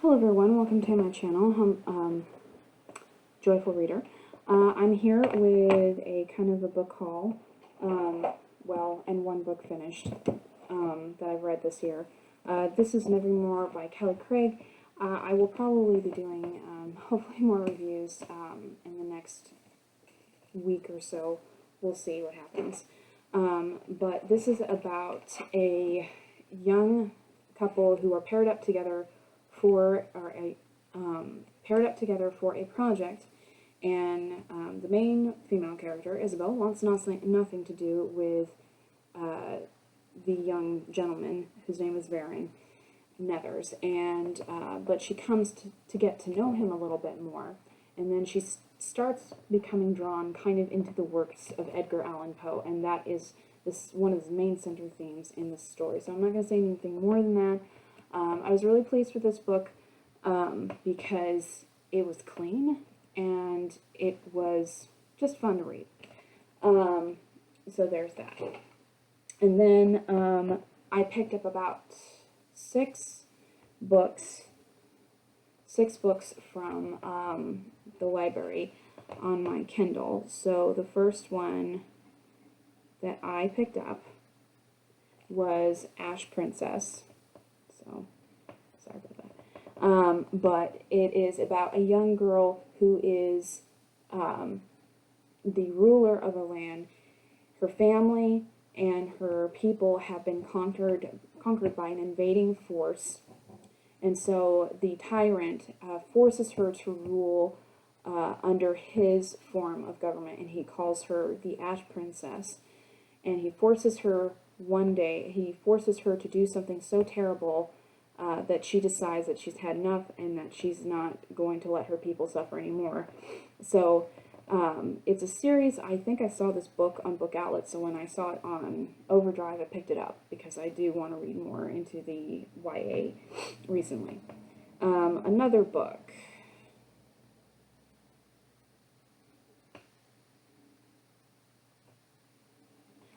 Hello everyone, welcome to my channel, Joyful Reader. I'm here with a kind of a book haul, and one book finished that I've read this year. This is Nevermore by Kelly Craig. I will probably be doing hopefully more reviews in the next week or so. We'll see what happens. But this is about a young couple who are paired up together for a project, and the main female character, Isabel, wants nothing to do with the young gentleman whose name is Varin Nethers, and but she comes to get to know him a little bit more, and then she starts becoming drawn kind of into the works of Edgar Allan Poe, and that is one of the main center themes in this story. So I'm not going to say anything more than that. I was really pleased with this book because it was clean and it was just fun to read. So there's that. And then I picked up about six books from the library on my Kindle. So the first one that I picked up was Ash Princess. So, sorry about that. But it is about a young girl who is the ruler of a land. Her family and her people have been conquered by an invading force, and so the tyrant forces her to rule under his form of government, and he calls her the Ash Princess. And he forces her to do something so terrible that she decides that she's had enough and that she's not going to let her people suffer anymore. So it's a series. I think I saw this book on Book Outlet, so when I saw it on Overdrive, I picked it up because I do want to read more into the YA recently. Another book.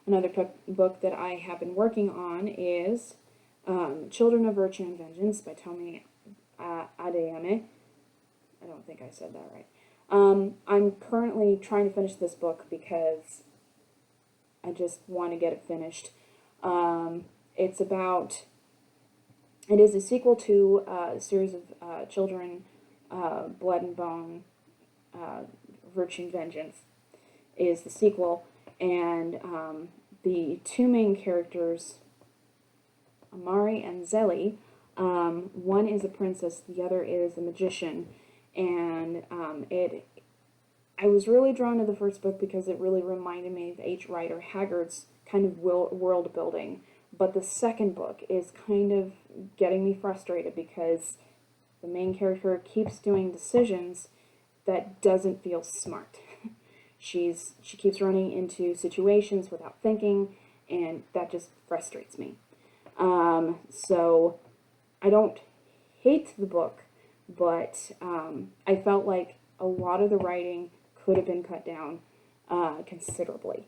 Another book that I have been working on is Children of Virtue and Vengeance by Tomi Adeyemi. I don't think I said that right. I'm currently trying to finish this book because I just want to get it finished. It is a sequel to a series of children, Blood and Bone, Virtue and Vengeance is the sequel, and the two main characters, Amari and Zelly, one is a princess, the other is a magician, and I was really drawn to the first book because it really reminded me of H. Rider Haggard's kind of world building, but the second book is kind of getting me frustrated because the main character keeps doing decisions that doesn't feel smart. She keeps running into situations without thinking, and that just frustrates me. So I don't hate the book, but I felt like a lot of the writing could have been cut down considerably.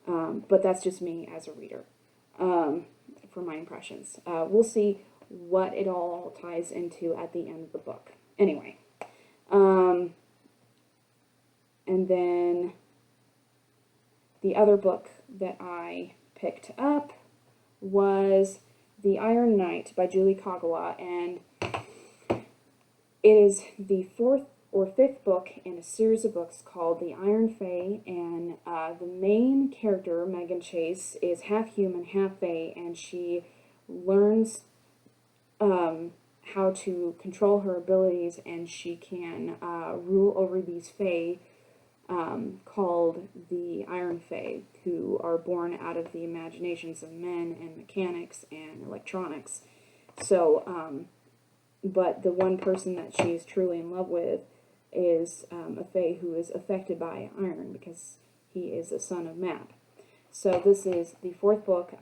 But that's just me as a reader for my impressions. We'll see what it all ties into at the end of the book. Anyway. And then the other book that I picked up was The Iron Knight by Julie Kagawa, and it is the fourth or fifth book in a series of books called The Iron Fae, and the main character, Megan Chase, is half human, half fae, and she learns how to control her abilities, and she can rule over these fae called the Iron Fae, who are born out of the imaginations of men and mechanics and electronics. So, but the one person that she is truly in love with is a Fae who is affected by iron because he is a son of Map. So this is the fourth book.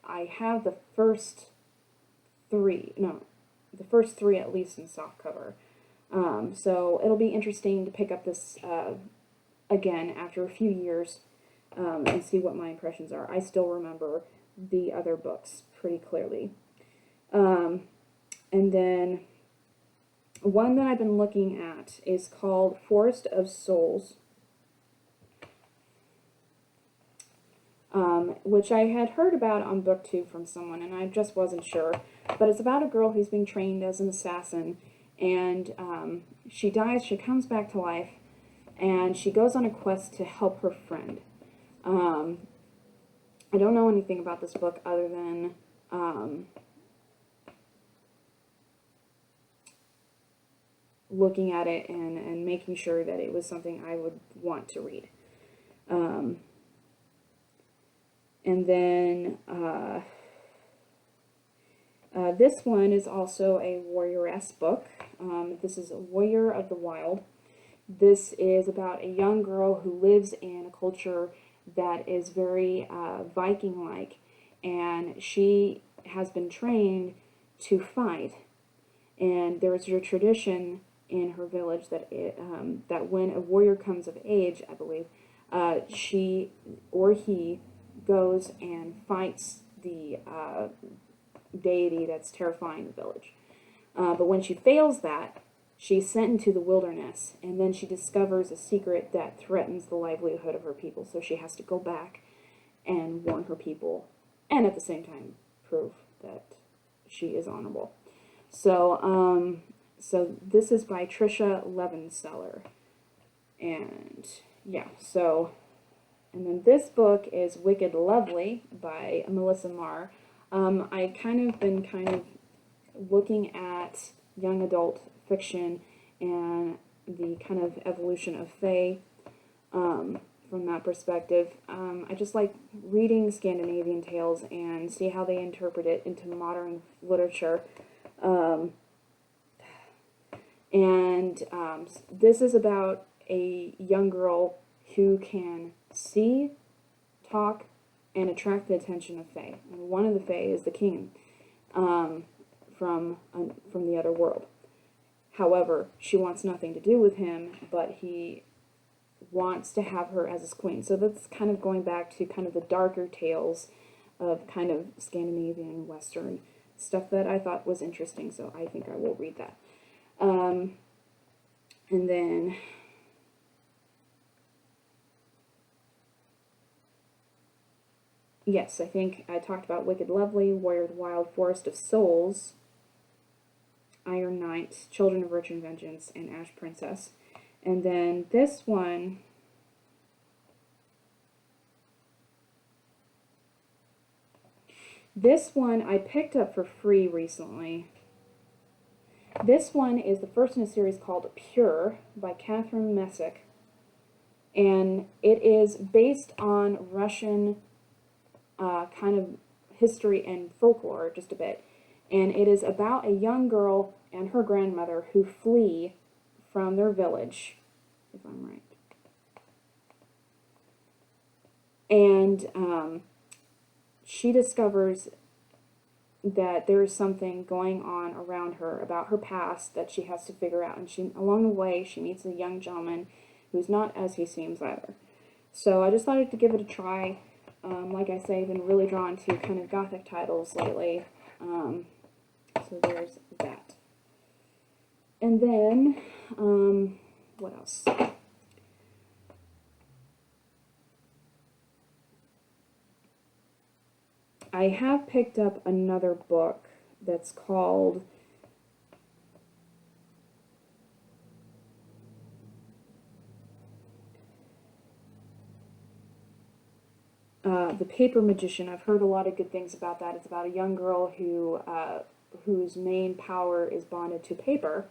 I have the first three at least in softcover. So it'll be interesting to pick up this again after a few years and see what my impressions are. I still remember the other books pretty clearly. And then One that I've been looking at is called Forest of Souls, which I had heard about on BookTube from someone, and I just wasn't sure. But it's about a girl who's being trained as an assassin, and she dies, she comes back to life, and she goes on a quest to help her friend. I don't know anything about this book other than looking at it and making sure that it was something I would want to read. And then this one is also a warrior-esque book. This is Warrior of the Wild. This is about a young girl who lives in a culture that is very Viking-like, and she has been trained to fight. And there is a tradition in her village that that when a warrior comes of age, I believe, she or he goes and fights the deity that's terrifying the village. But when she fails that, she's sent into the wilderness, and then she discovers a secret that threatens the livelihood of her people. So she has to go back and warn her people, and at the same time prove that she is honorable. So, so this is by Trisha Levenseller, and yeah. So, and then this book is Wicked Lovely by Melissa Marr. I been looking at young adult fiction and the kind of evolution of fae from that perspective. I just like reading Scandinavian tales and see how they interpret it into modern literature. This is about a young girl who can see, talk, and attract the attention of fae. And one of the fae is the king from the other world. However, she wants nothing to do with him, but he wants to have her as his queen. So that's kind of going back to kind of the darker tales of kind of Scandinavian Western stuff that I thought was interesting, so I think I will read that. And then yes, I think I talked about Wicked Lovely, Warrior of the Wild, Forest of Souls, Iron Knight, Children of Rich and Vengeance, and Ash Princess. And then this one, I picked up for free recently. This one is the first in a series called Pure by Catherine Messick, and it is based on Russian kind of history and folklore just a bit. And it is about a young girl and her grandmother who flee from their village, if I'm right. And she discovers that there is something going on around her about her past that she has to figure out. And along the way, she meets a young gentleman who's not as he seems either. So I decided to give it a try. Like I say, I've been really drawn to kind of gothic titles lately. So there's that. And then, what else? I have picked up another book that's called The Paper Magician. I've heard a lot of good things about that. It's about a young girl whose main power is bonded to paper,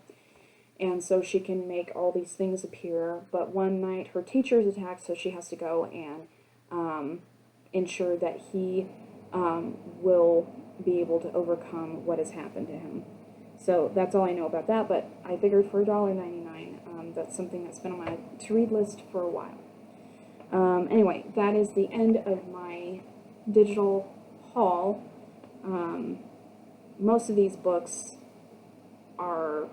and so she can make all these things appear. But one night her teacher is attacked, so she has to go and ensure that he will be able to overcome what has happened to him. So that's all I know about that, but I figured for $1.99, that's something that's been on my to-read list for a while. Anyway, that is the end of my digital haul. Most of these books are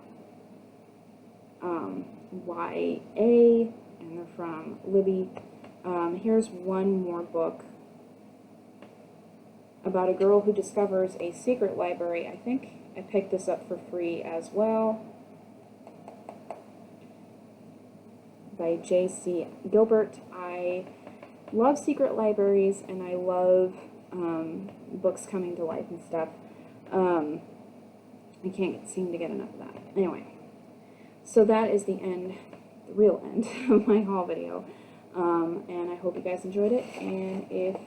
YA, and they're from Libby. Here's one more book about a girl who discovers a secret library. I think I picked this up for free as well. by J.C. Gilbert. I love secret libraries, and I love books coming to life and stuff. I can't seem to get enough of that. Anyway, so that is the end, the real end of my haul video. And I hope you guys enjoyed it, and if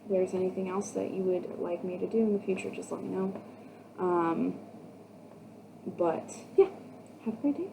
there's anything else that you would like me to do in the future, just let me know. But yeah, have a great day.